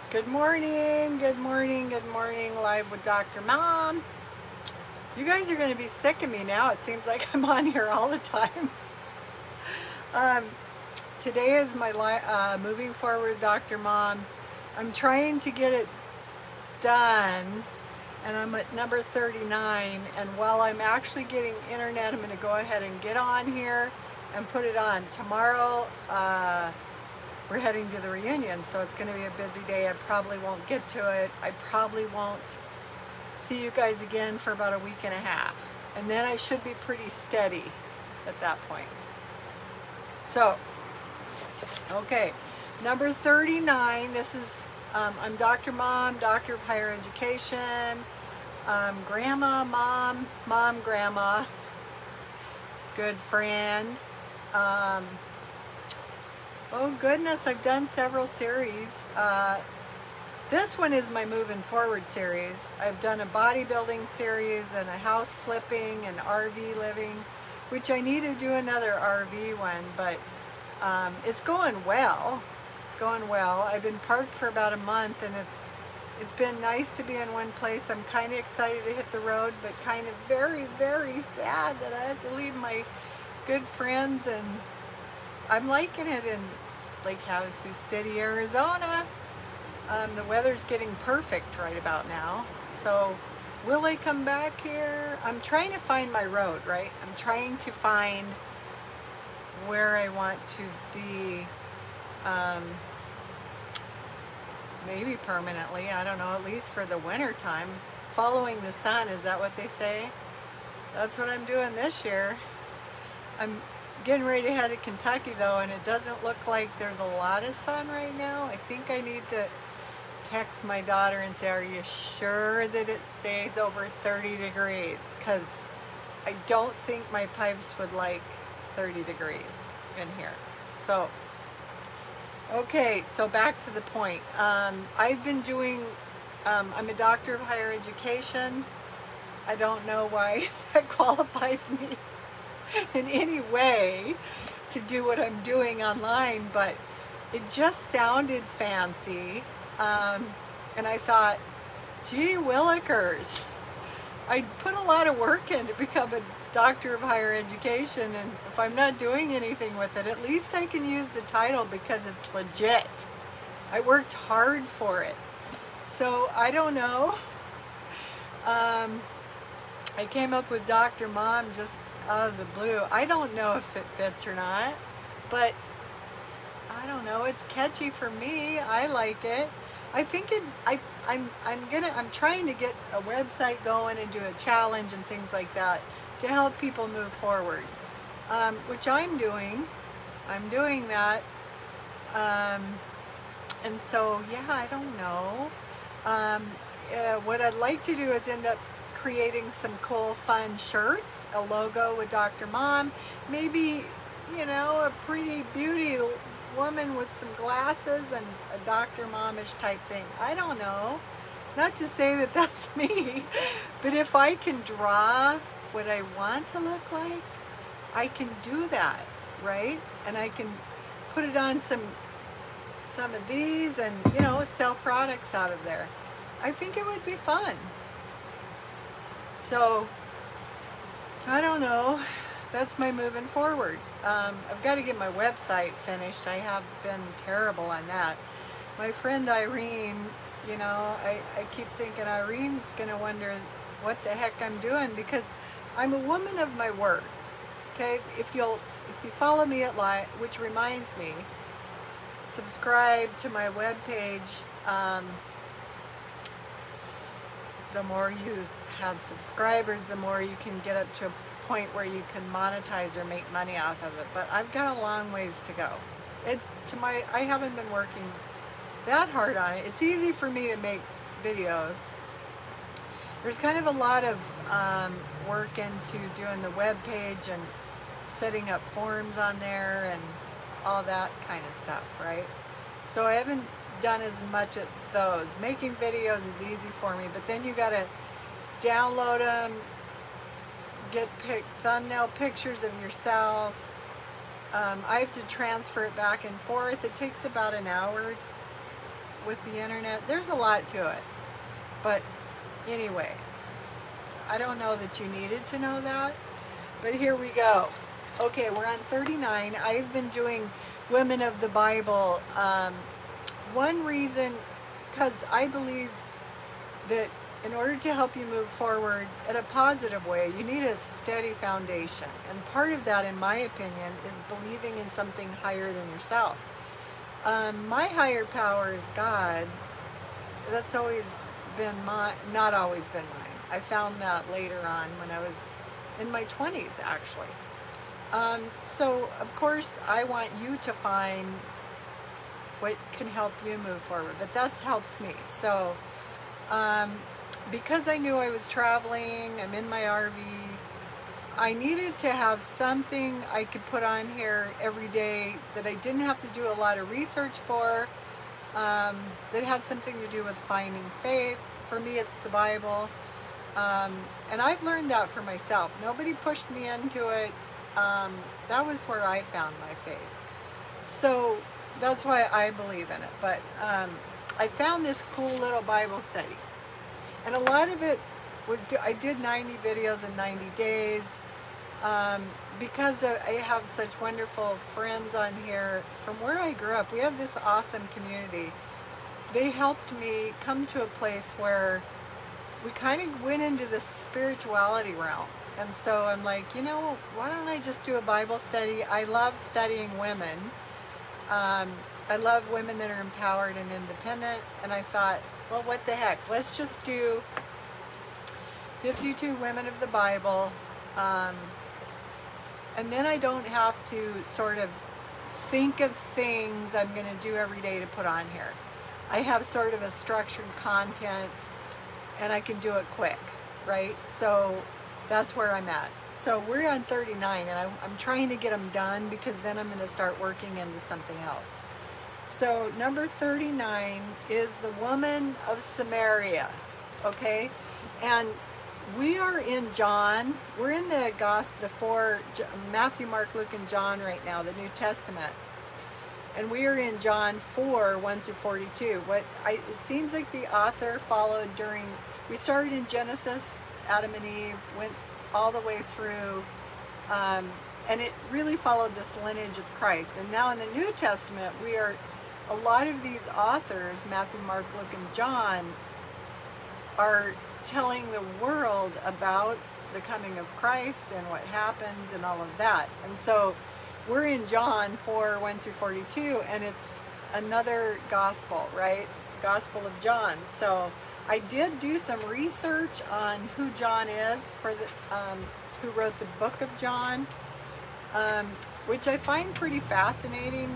Good morning, good morning, good morning, live with Dr. Mom. You guys are going to be sick of me now. It seems like I'm on here all the time. Um, Today is my moving forward, Dr. Mom. I'm trying to get it done, and I'm at number 39. And while I'm actually getting internet, I'm going to go ahead and get on here and put it on. Tomorrow, we're heading to the reunion, so it's going to be a busy day. I probably won't get to it. I probably won't see you guys again for about a week and a half. And then I should be pretty steady at that point. So, okay, number 39. This is, I'm Dr. Mom, Doctor of Higher Education, Grandma, Mom, Grandma, good friend. Oh goodness, I've done several series. This one is my Moving Forward series. I've done a bodybuilding series and a house flipping and RV living, which I need to do another RV one, but it's going well. It's going well. I've been parked for about a month, and it's been nice to be in one place. I'm kind of excited to hit the road, but kind of very, very sad that I have to leave my good friends, and I'm liking it in Lake Havasu City, Arizona. The weather's getting perfect right about now. So will I come back here? I'm trying to find my road, right? I'm trying to find where I want to be, maybe permanently. I don't know, at least for the winter time. Following the sun, is that what they say? That's what I'm doing this year. I'm getting ready to head to Kentucky though, and it doesn't look like there's a lot of sun right now. I think I need to text my daughter and say, are you sure that it stays over 30 degrees? Because I don't think my pipes would like 30 degrees in here. So, okay, so back to the point. I've been doing, I'm a doctor of higher education. I don't know why that qualifies me in any way to do what I'm doing online, but it just sounded fancy. And I thought, gee willikers, I put a lot of work in to become a doctor of higher education, and if I'm not doing anything with it, at least I can use the title because it's legit. I worked hard for it. So I don't know. I came up with Dr. Mom just out of the blue. I don't know if it fits or not, but I don't know. It's catchy for me. I like it. I think it. I'm trying to get a website going and do a challenge and things like that to help people move forward, which I'm doing. I'm doing that, and so yeah, I don't know. What I'd like to do is end up creating some cool, fun shirts, a logo with Dr. Mom, maybe, you know, a pretty beauty woman with some glasses and a Dr. Momish type thing. I don't know. Not to say that that's me, but if I can draw what I want to look like, I can do that, right? And I can put it on some of these and, you know, sell products out of there. I think it would be fun. So, I don't know. That's my moving forward. I've got to get my website finished. I have been terrible on that. My friend Irene, you know, I keep thinking Irene's going to wonder what the heck I'm doing because I'm a woman of my word. Okay? If you follow me at Live, which reminds me, subscribe to my webpage. The more you have subscribers, the more you can get up to a point where you can monetize or make money off of it. But I've got a long ways to go. I haven't been working that hard on it. It's easy for me to make videos. There's kind of a lot of work into doing the web page and setting up forms on there and all that kind of stuff, right? So I haven't done as much at those. Making videos is easy for me, but then you gotta download them, get thumbnail pictures of yourself. I have to transfer it back and forth. It takes about an hour with the internet. There's a lot to it. But anyway, I don't know that you needed to know that. But here we go. Okay, we're on 39. I've been doing Women of the Bible. One reason, because I believe that in order to help you move forward in a positive way, you need a steady foundation. And part of that, in my opinion, is believing in something higher than yourself. My higher power is God. That's always been not always been mine. I found that later on when I was in my 20s, actually. So, of course, I want you to find what can help you move forward, but that helps me. So, because I knew I was traveling, I'm in my RV, I needed to have something I could put on here every day that I didn't have to do a lot of research for, that had something to do with finding faith. For me, it's the Bible. And I've learned that for myself. Nobody pushed me into it. That was where I found my faith. So that's why I believe in it. But I found this cool little Bible study. And a lot of it was, I did 90 videos in 90 days. Because I have such wonderful friends on here from where I grew up. We have this awesome community. They helped me come to a place where we kind of went into the spirituality realm. And so I'm like, you know, why don't I just do a Bible study? I love studying women. I love women that are empowered and independent. And I thought, well, what the heck? Let's just do 52 women of the Bible. And then I don't have to sort of think of things I'm going to do every day to put on here. I have sort of a structured content, and I can do it quick, right? So that's where I'm at. So we're on 39, and I'm trying to get them done because then I'm going to start working into something else. So number 39 is the Woman of Samaria, okay? And we are in John. We're in the Matthew, Mark, Luke, and John right now, the New Testament. And we are in John 4, 1 through 42. It seems like the author followed we started in Genesis, Adam and Eve, went all the way through, and it really followed this lineage of Christ. And now in the New Testament, a lot of these authors, Matthew, Mark, Luke, and John, are telling the world about the coming of Christ and what happens and all of that. And so we're in John 4, 1 through 42, and it's another gospel, right? Gospel of John. So I did do some research on who John is, who wrote the book of John, which I find pretty fascinating.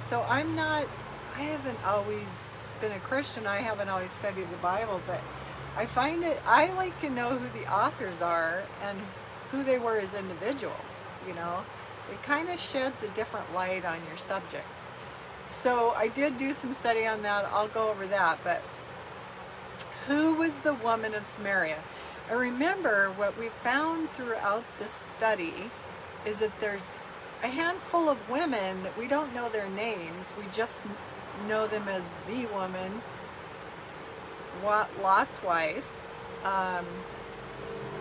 So I haven't always been a Christian. I haven't always studied the Bible, but I like to know who the authors are and who they were as individuals, you know. It kind of sheds a different light on your subject. So I did do some study on that. I'll go over that. But who was the Woman of Samaria? I remember what we found throughout the study is that there's a handful of women that we don't know their names. We just know them as the woman, Lot's wife.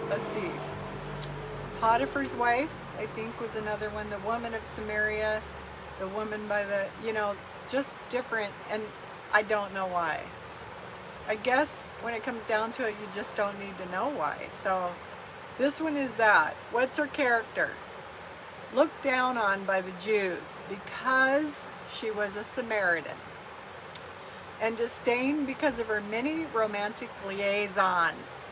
Let's see. Potiphar's wife, I think, was another one. The Woman of Samaria, the woman by the, just different. And I don't know why. I guess when it comes down to it, you just don't need to know why. So this one is that. What's her character? Looked down on by the Jews because she was a Samaritan, and disdained because of her many romantic liaisons.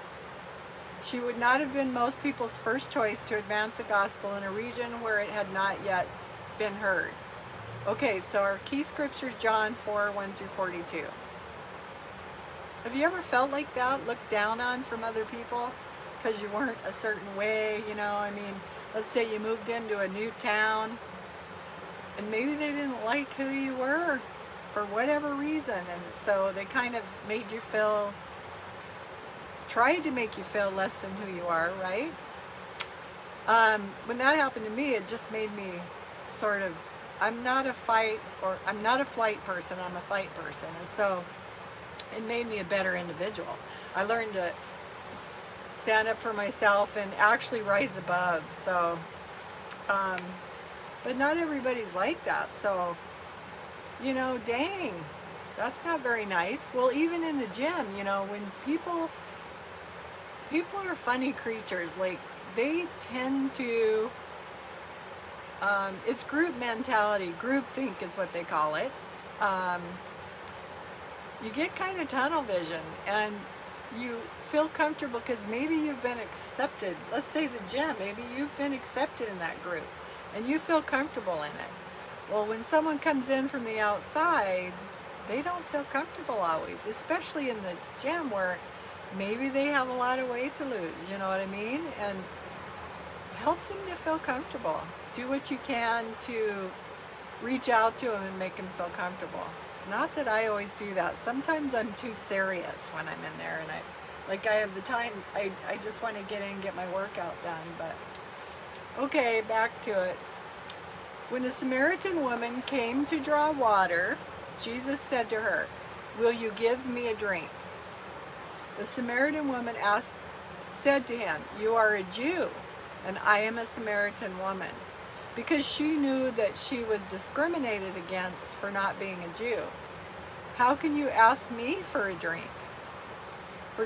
She would not have been most people's first choice to advance the gospel in a region where it had not yet been heard. Okay, so our key scripture, John 4, 1 through 42. Have you ever felt like that, looked down on from other people because you weren't a certain way, let's say you moved into a new town and maybe they didn't like who you were for whatever reason, and so they kind of tried to make you feel less than who you are, right? When that happened to me, it just made me sort of I'm not a flight person, I'm a fight person. And so it made me a better individual. I learned to stand up for myself and actually rise above. So, but not everybody's like that. So, dang, that's not very nice. Well, even in the gym, when people are funny creatures. Like, they tend to, it's group mentality. Group think is what they call it. You get kind of tunnel vision, and you feel comfortable because maybe you've been accepted. Let's say the gym, maybe you've been accepted in that group and you feel comfortable in it. Well, when someone comes in from the outside, they don't feel comfortable always, especially in the gym where maybe they have a lot of weight to lose, you know what I mean? And help them to feel comfortable. Do what you can to reach out to them and make them feel comfortable. Not that I always do that. Sometimes I'm too serious when I'm in there, and I have the time. I just want to get in and get my workout done. But okay, back to it. When a Samaritan woman came to draw water, Jesus said to her, "Will you give me a drink?" The Samaritan woman said to him, "You are a Jew, and I am a Samaritan woman," because she knew that she was discriminated against for not being a Jew. "How can you ask me for a drink?"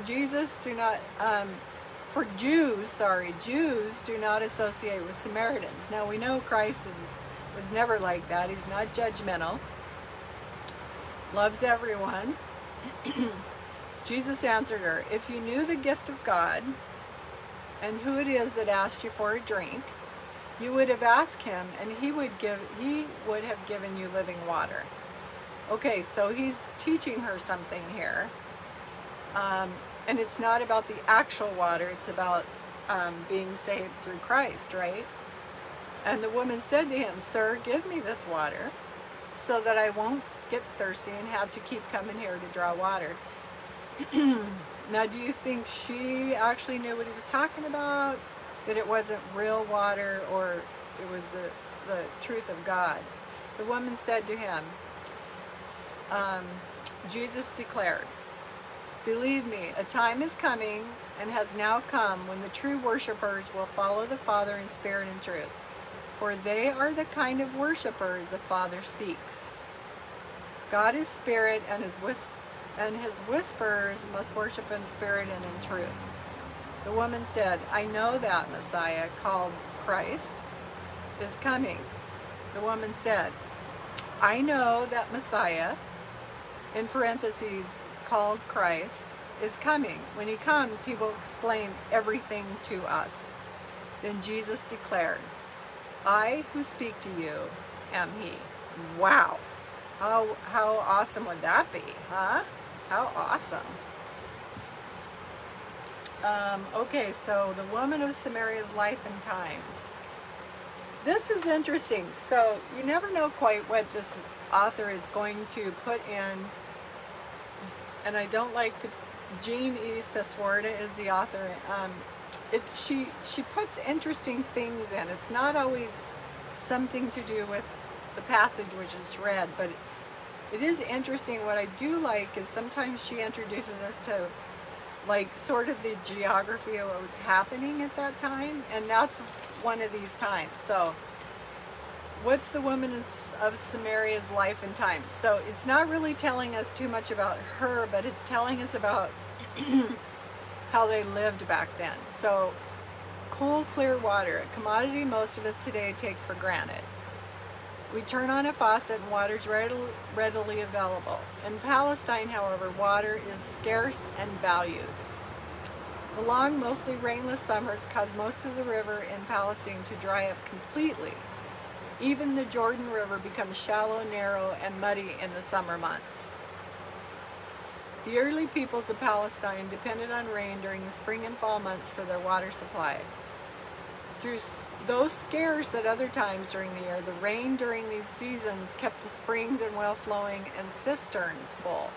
Jews do not associate with Samaritans. Now we know Christ was never like that. He's not judgmental. Loves everyone. Jesus answered her, "If you knew the gift of God and who it is that asked you for a drink, you would have asked him, and he would have given you living water." Okay, so he's teaching her something here. And it's not about the actual water, it's about being saved through Christ, right? And the woman said to him, "Sir, give me this water so that I won't get thirsty and have to keep coming here to draw water." Now, do you think she actually knew what he was talking about? That it wasn't real water, or it was the truth of God? The woman said to him, Jesus declared, "Believe me, a time is coming and has now come when the true worshipers will follow the Father in spirit and truth, for they are the kind of worshipers the Father seeks. God is spirit, and his whisperers must worship in spirit and in truth." The woman said, "I know that Messiah, called Christ, is coming." The woman said, "I know that Messiah," in parentheses, called Christ, "is coming. When he comes, he will explain everything to us." Then Jesus declared, "I who speak to you am he." Wow. How awesome would that be, huh? How awesome. Okay, so the Woman of Samaria's life and times. This is interesting. So you never know quite what this author is going to put in. And I don't like to, Jean E. Seswarda is the author. She puts interesting things in. It's not always something to do with the passage which is read, but it is interesting. What I do like is sometimes she introduces us to like sort of the geography of what was happening at that time, and that's one of these times. So what's the Woman of Samaria's life and time? So it's not really telling us too much about her, but it's telling us about how they lived back then. So cool, clear water, a commodity most of us today take for granted. We turn on a faucet and water is readily available. In Palestine, however, water is scarce and valued. The long, mostly rainless summers cause most of the river in Palestine to dry up completely. Even the Jordan River becomes shallow, narrow, and muddy in the summer months. The early peoples of Palestine depended on rain during the spring and fall months for their water supply. Though scarce at other times during the year, the rain during these seasons kept the springs and well-flowing and cisterns full.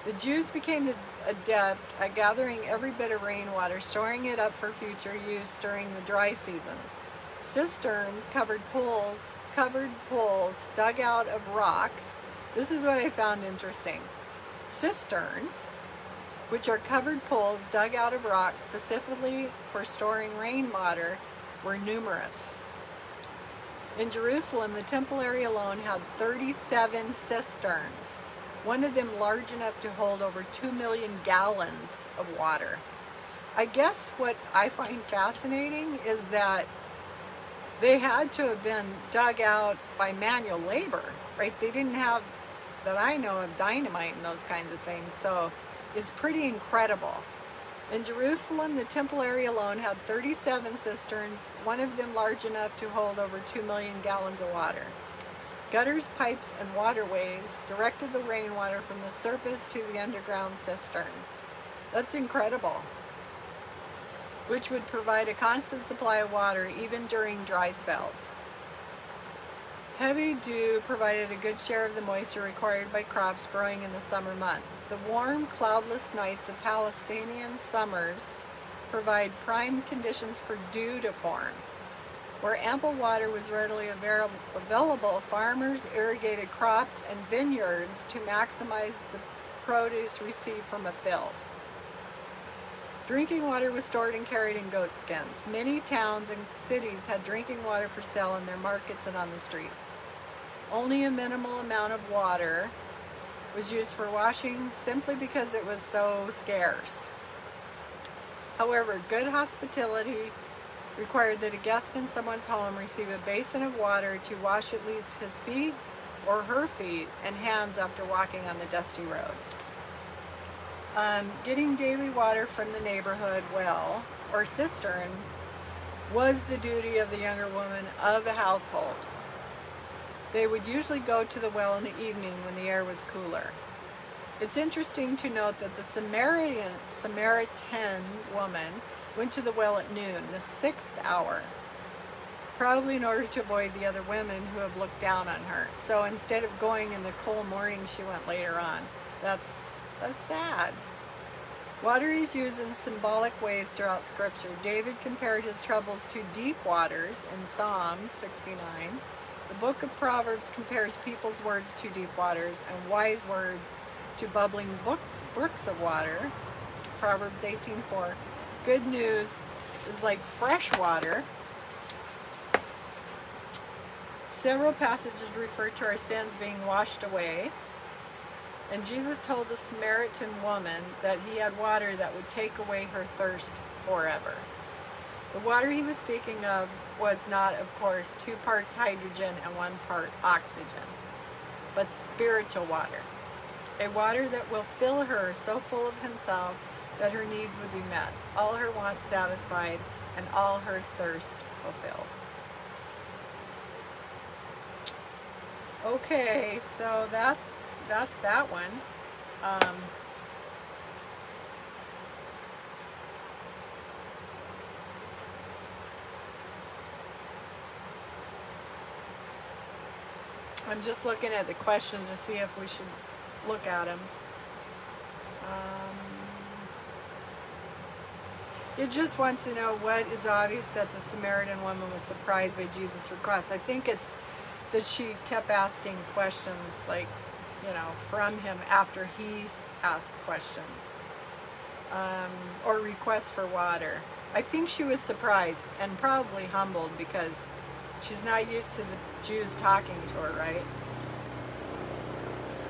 The Jews became adept at gathering every bit of rainwater, storing it up for future use during the dry seasons. Cisterns, covered pools covered pools dug out of rock. This is what I found interesting. Cisterns, which are covered pools dug out of rock specifically for storing rainwater, were numerous. In Jerusalem, the temple area alone had 37 cisterns, one of them large enough to hold over 2 million gallons of water. I guess what I find fascinating is that they had to have been dug out by manual labor, right? They didn't have, that I know of, dynamite and those kinds of things, so it's pretty incredible. In Jerusalem, the temple area alone had 37 cisterns, one of them large enough to hold over 2 million gallons of water. Gutters, pipes, and waterways directed the rainwater from the surface to the underground cistern. That's incredible. Which would provide a constant supply of water even during dry spells. Heavy dew provided a good share of the moisture required by crops growing in the summer months. The warm, cloudless nights of Palestinian summers provide prime conditions for dew to form. Where ample water was readily available, farmers irrigated crops and vineyards to maximize the produce received from a field. Drinking water was stored and carried in goat skins. Many towns and cities had drinking water for sale in their markets and on the streets. Only a minimal amount of water was used for washing simply because it was so scarce. However, good hospitality required that a guest in someone's home receive a basin of water to wash at least his feet or her feet and hands after walking on the dusty road. Getting daily water from the neighborhood well or cistern was the duty of the younger woman of the household. They would usually go to the well in the evening when the air was cooler. It's interesting to note that the Samaritan woman went to the well at noon, the 6th hour, probably in order to avoid the other women who have looked down on her. So instead of going in the cool morning, she went later on. That's sad. Water is used in symbolic ways throughout Scripture. David compared his troubles to deep waters in Psalm 69. The book of Proverbs compares people's words to deep waters and wise words to bubbling brooks of water. Proverbs 18:4. Good news is like fresh water. Several passages refer to our sins being washed away. And Jesus told the Samaritan woman that he had water that would take away her thirst forever. The water he was speaking of was not, of course, 2 parts hydrogen and 1 part oxygen, but spiritual water. A water that will fill her so full of himself that her needs would be met, all her wants satisfied, and all her thirst fulfilled. Okay, so that's that one. I'm just looking at the questions to see if we should look at them. It just wants to know what is obvious that the Samaritan woman was surprised by Jesus' request. I think it's that she kept asking questions like, from him after he asked questions, or requests for water. I think she was surprised and probably humbled because she's not used to the Jews talking to her, right?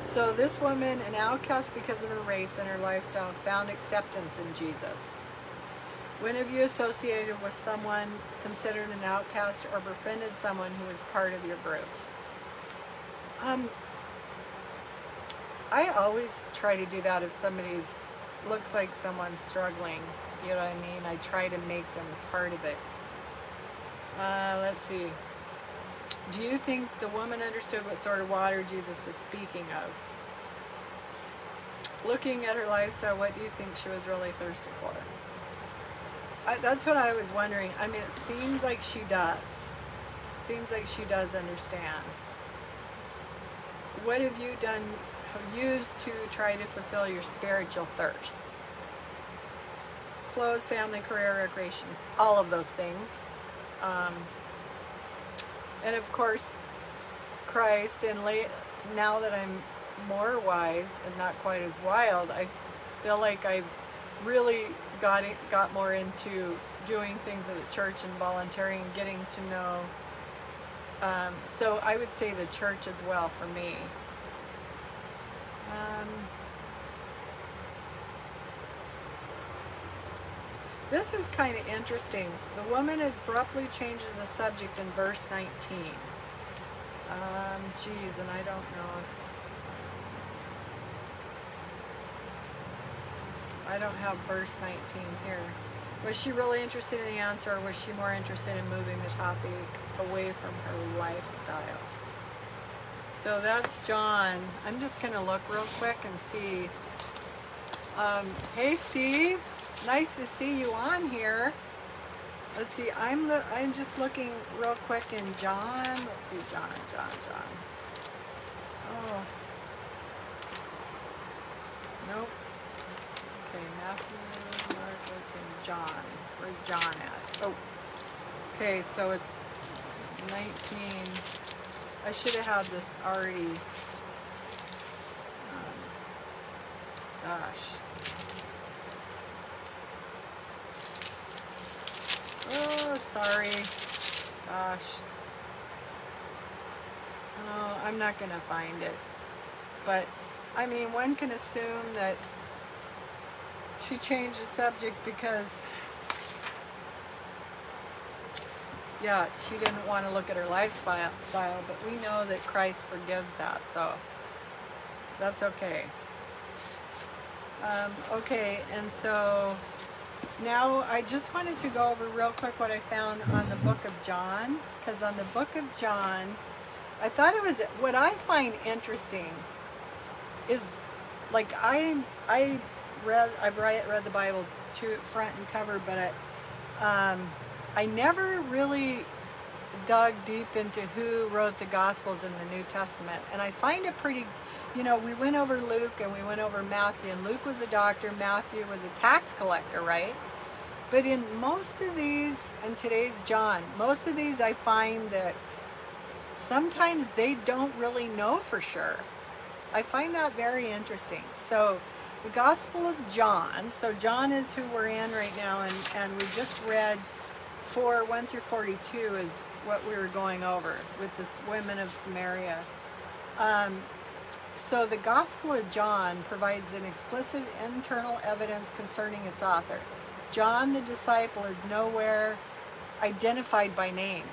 So this woman, an outcast because of her race and her lifestyle, found acceptance in Jesus. When have you associated with someone considered an outcast or befriended someone who was part of your group? I always try to do that if somebody's looks like someone's struggling. You know what I mean? I try to make them part of it. Let's see. Do you think the woman understood what sort of water Jesus was speaking of? Looking at her lifestyle, what do you think she was really thirsty for? That's what I was wondering. I mean, it seems like she does. Seems like she does understand. What have you used to try to fulfill your spiritual thirst? Clothes, family, career, recreation, all of those things. And of course, Christ, and now that I'm more wise and not quite as wild, I feel like I've really got more into doing things at the church and volunteering and getting to know. So I would say the church as well for me. This is kind of interesting. The woman abruptly changes the subject in verse 19. Geez, and I don't know if I don't have verse 19 here. Was she really interested in the answer, or was she more interested in moving the topic away from her lifestyle? So that's John. I'm just going to look real quick and see. Hey, Steve. Nice to see you on here. Let's see. I'm just looking real quick in John. Let's see, John. Oh. Nope. Okay, Matthew, Mark, Luke, and John. Where's John at? Oh. Okay, so it's 19. I should have had this already. Gosh. Oh, sorry. Gosh. Oh, I'm not going to find it. But, I mean, one can assume that she changed the subject because, yeah, she didn't want to look at her lifestyle, but we know that Christ forgives that, so that's okay. Okay, and so now I just wanted to go over real quick what I found on the book of John, because on the book of John, I thought it was, what I find interesting is, like, I've read the Bible to front and cover, but I never really dug deep into who wrote the Gospels in the New Testament, and I find it pretty, we went over Luke and we went over Matthew, and Luke was a doctor, Matthew was a tax collector, right? But in most of these, and today's John, most of these I find that sometimes they don't really know for sure. I find that very interesting. So the Gospel of John, so John is who we're in right now, and we just read 1 through 42 is what we were going over with this Woman of Samaria. So the Gospel of John provides an explicit internal evidence concerning its author. John the disciple is nowhere identified by name.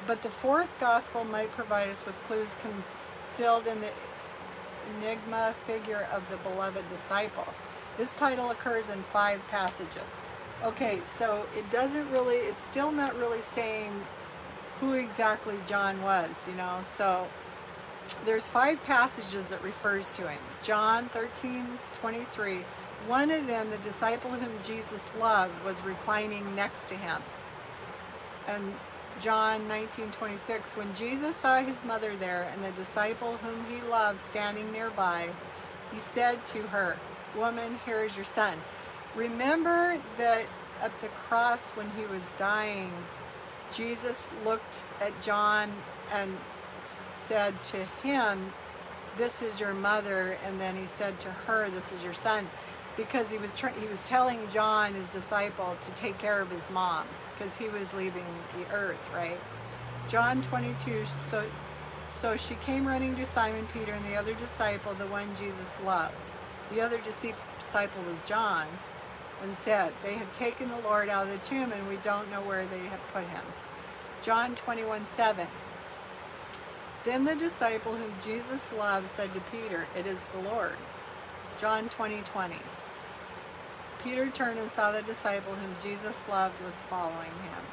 But the fourth Gospel might provide us with clues concealed in the enigma figure of the beloved disciple. This title occurs in 5 passages. Okay, so it's still not really saying who exactly John was, so there's 5 passages that refers to him. John 13:23. One of them, the disciple whom Jesus loved, was reclining next to him. And John 19:26. When Jesus saw his mother there and the disciple whom he loved standing nearby, he said to her, "Woman, here is your son." Remember that at the cross when he was dying, Jesus looked at John and said to him, "This is your mother," and then he said to her, "This is your son," because he was telling John, his disciple, to take care of his mom because he was leaving the earth, right? John 22. So she came running to Simon Peter and the other disciple, the one Jesus loved. The other disciple was John, and said, "They have taken the Lord out of the tomb, and we don't know where they have put him." John 21:7. Then the disciple whom Jesus loved said to Peter, "It is the Lord." John 20:20. Peter turned and saw the disciple whom Jesus loved was following him.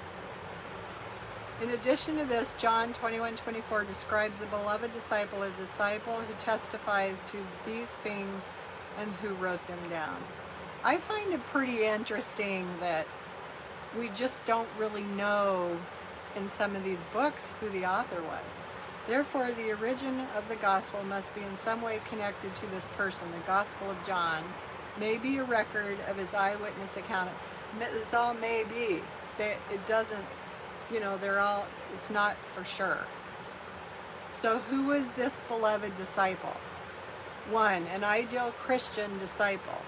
In addition to this, John 21:24 describes the beloved disciple as a disciple who testifies to these things and who wrote them down. I find it pretty interesting that we just don't really know in some of these books who the author was. Therefore, the origin of the gospel must be in some way connected to this person. The Gospel of John may be a record of his eyewitness account. It's all may be. It doesn't, it's not for sure. So who was this beloved disciple? 1. An ideal Christian disciple.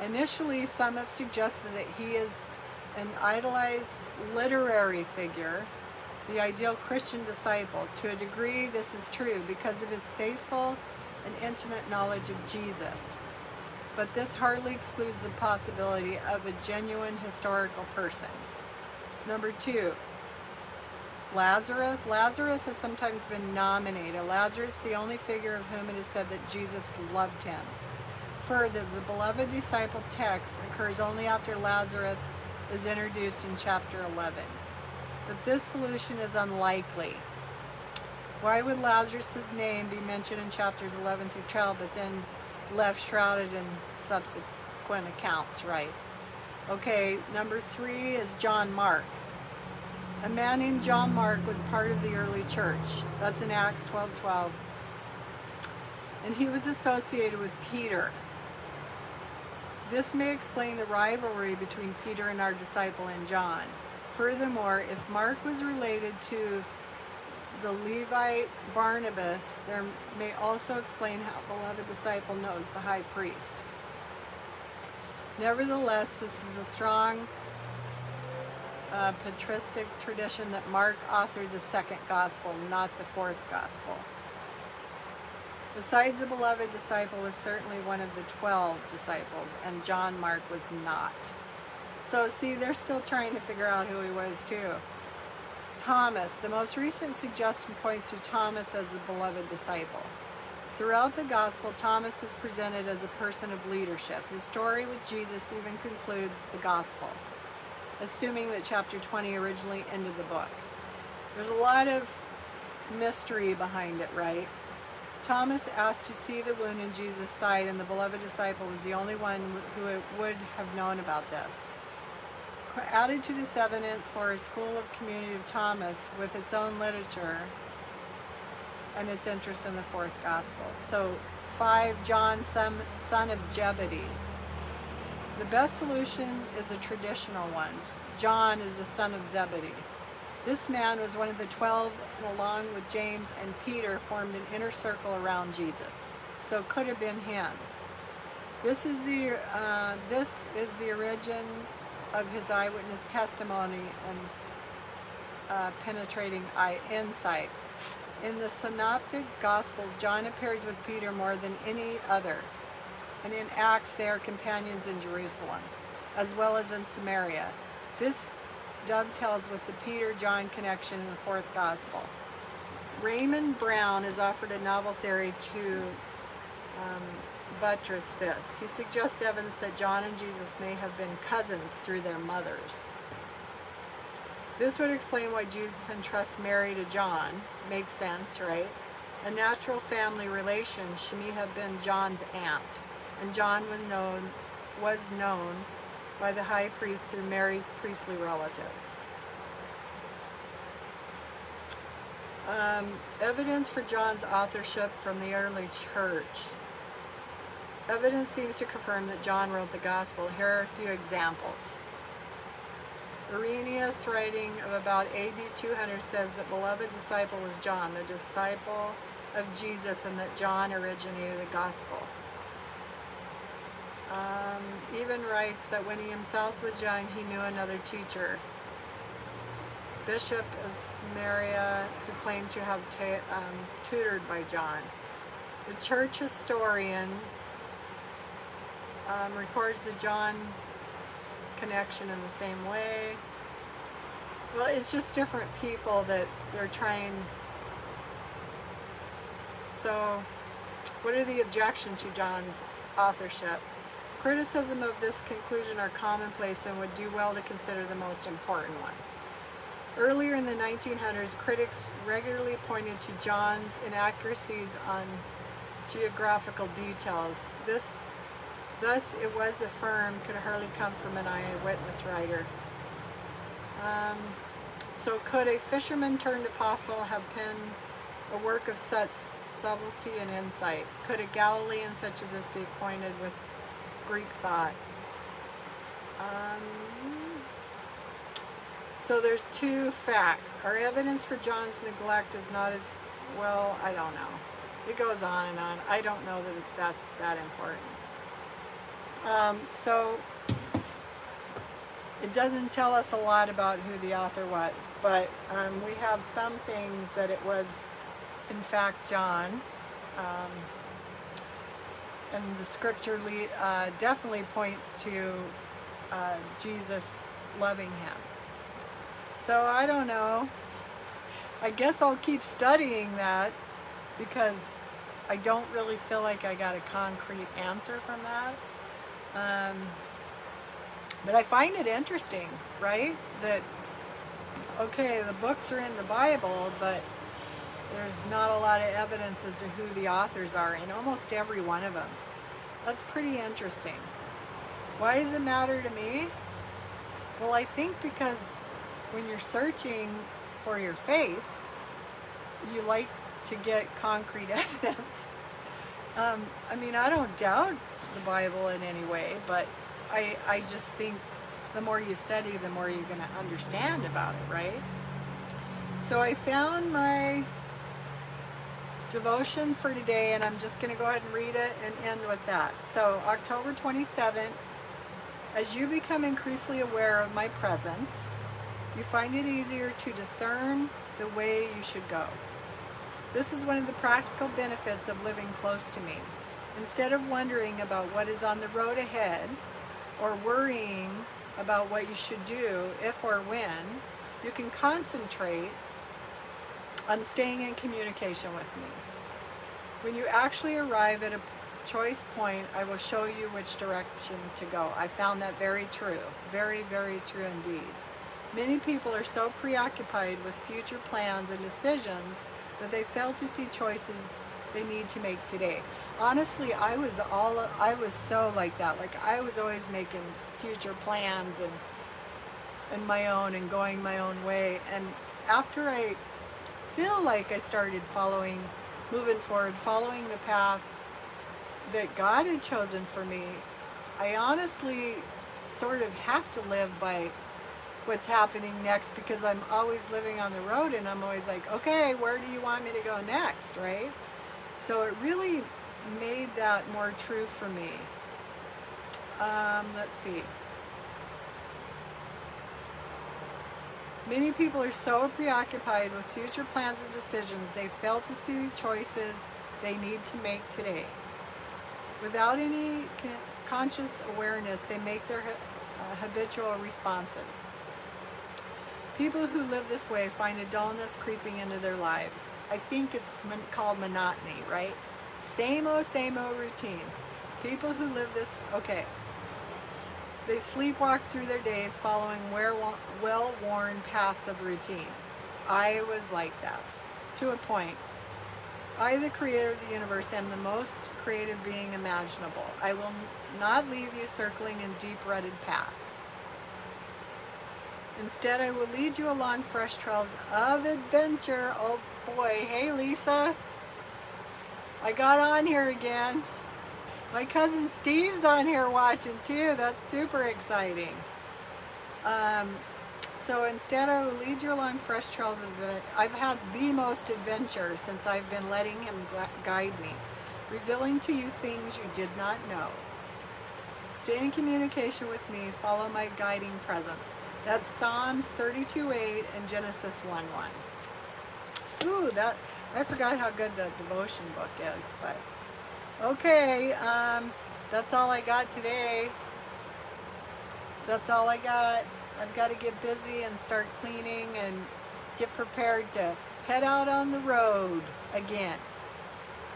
Initially, some have suggested that he is an idolized literary figure, the ideal Christian disciple. To a degree, this is true because of his faithful and intimate knowledge of Jesus. But this hardly excludes the possibility of a genuine historical person. Number 2, Lazarus. Lazarus has sometimes been nominated. Lazarus, the only figure of whom it is said that Jesus loved him. Further, the beloved disciple text occurs only after Lazarus is introduced in chapter 11. But this solution is unlikely. Why would Lazarus' name be mentioned in chapters 11 through 12, but then left shrouded in subsequent accounts, right? Okay, number 3 is John Mark. A man named John Mark was part of the early church. That's in Acts 12:12. And he was associated with Peter. This may explain the rivalry between Peter and our disciple and John. Furthermore, if Mark was related to the Levite Barnabas, there may also explain how beloved disciple knows the high priest. Nevertheless, this is a strong patristic tradition that Mark authored the second gospel, not the fourth gospel. Besides, the beloved disciple was certainly one of the 12 disciples, and John Mark was not. So see, they're still trying to figure out who he was too. Thomas. The most recent suggestion points to Thomas as a beloved disciple. Throughout the gospel, Thomas is presented as a person of leadership. His story with Jesus even concludes the gospel, assuming that chapter 20 originally ended the book. There's a lot of mystery behind it, right? Thomas asked to see the wound in Jesus' side, and the beloved disciple was the only one who would have known about this. Added to this evidence for a school of community of Thomas with its own literature and its interest in the fourth gospel. So 5, John, son of Zebedee. The best solution is a traditional one. John is the son of Zebedee. This man was one of the 12, and along with James and Peter formed an inner circle around Jesus. So it could have been him. This is the origin of his eyewitness testimony and penetrating insight. In the Synoptic Gospels, John appears with Peter more than any other, and in Acts they are companions in Jerusalem, as well as in Samaria. This dovetails with the Peter-John connection in the fourth Gospel. Raymond Brown has offered a novel theory to buttress this. He suggests evidence that John and Jesus may have been cousins through their mothers. This would explain why Jesus entrusts Mary to John. Makes sense, right? A natural family relation. She may have been John's aunt, and John was known by the high priest through Mary's priestly relatives. Evidence for John's authorship from the early church. Evidence seems to confirm that John wrote the gospel. Here are a few examples. Irenaeus, writing of about A.D. 200, says that beloved disciple was John, the disciple of Jesus, and that John originated the gospel. Even writes that when he himself was young, he knew another teacher, Bishop of Samaria, who claimed to have tutored by John. The church historian records the John connection in the same way. Well, it's just different people that they're trying. So, what are the objections to John's authorship? Criticism of this conclusion are commonplace and would do well to consider the most important ones. Earlier in the 1900s, critics regularly pointed to John's inaccuracies on geographical details. Thus, it was affirmed, could hardly come from an eyewitness writer. So could a fisherman turned apostle have penned a work of such subtlety and insight? Could a Galilean such as this be acquainted with Greek thought? So there's two facts. Our evidence for John's neglect is not as well, I don't know. It goes on and on. I don't know that that's that important. So it doesn't tell us a lot about who the author was, but we have some things that it was, in fact, John. And the scripture definitely points to Jesus loving him. So I don't know. I guess I'll keep studying that because I don't really feel like I got a concrete answer from that. But I find it interesting, right? That, okay, the books are in the Bible, but there's not a lot of evidence as to who the authors are in almost every one of them. That's pretty interesting. Why does it matter to me? Well, I think because when you're searching for your faith, you like to get concrete evidence. I mean, I don't doubt the Bible in any way, but I just think the more you study, the more you're going to understand about it, right? So I found my devotion for today, and I'm just going to go ahead and read it and end with that. So October 27th, as you become increasingly aware of my presence, you find it easier to discern the way you should go. This is one of the practical benefits of living close to me. Instead of wondering about what is on the road ahead or worrying about what you should do if or when, you can concentrate on staying in communication with me. When you actually arrive at a choice point, I will show you which direction to go. I found that very true. Very, very true indeed. Many people are so preoccupied with future plans and decisions that they fail to see choices they need to make today. Honestly, I was so like that. Like, I was always making future plans and my own and going my own way. And after I feel like I started moving forward, following the path that God had chosen for me, I honestly sort of have to live by what's happening next, because I'm always living on the road and I'm always like, okay, where do you want me to go next, right? So it really made that more true for me. Let's see. Many people are so preoccupied with future plans and decisions, they fail to see the choices they need to make today. Without any conscious awareness, they make their habitual responses. People who live this way find a dullness creeping into their lives. I think it's called monotony, right? Same old routine. People who live this, okay. They sleepwalk through their days following well-worn paths of routine. I was like that, to a point. I, the creator of the universe, am the most creative being imaginable. I will not leave you circling in deep-rutted paths. Instead, I will lead you along fresh trails of adventure. Oh boy, hey Lisa. I got on here again. My cousin Steve's on here watching too. That's super exciting. So instead, I will lead you along fresh trails of adventure. I've had the most adventure since I've been letting him guide me, revealing to you things you did not know. Stay in communication with me. Follow my guiding presence. That's Psalms 32:8 and Genesis 1:1. Ooh, I forgot how good the devotion book is, but okay, that's all I got today. That's all I got. I've got to get busy and start cleaning and get prepared to head out on the road again.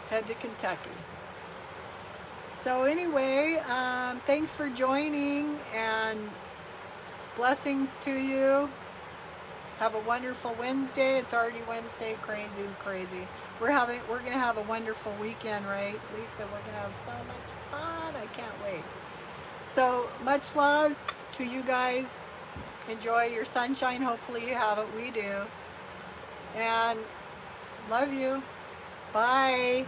Head to Kentucky. So anyway, thanks for joining, and blessings to you. Have a wonderful Wednesday. It's already Wednesday. Crazy. We're gonna have a wonderful weekend, right, Lisa? We're gonna have so much fun. I can't wait. So much love to you guys. Enjoy your sunshine. Hopefully you have it. We do. And love you. Bye.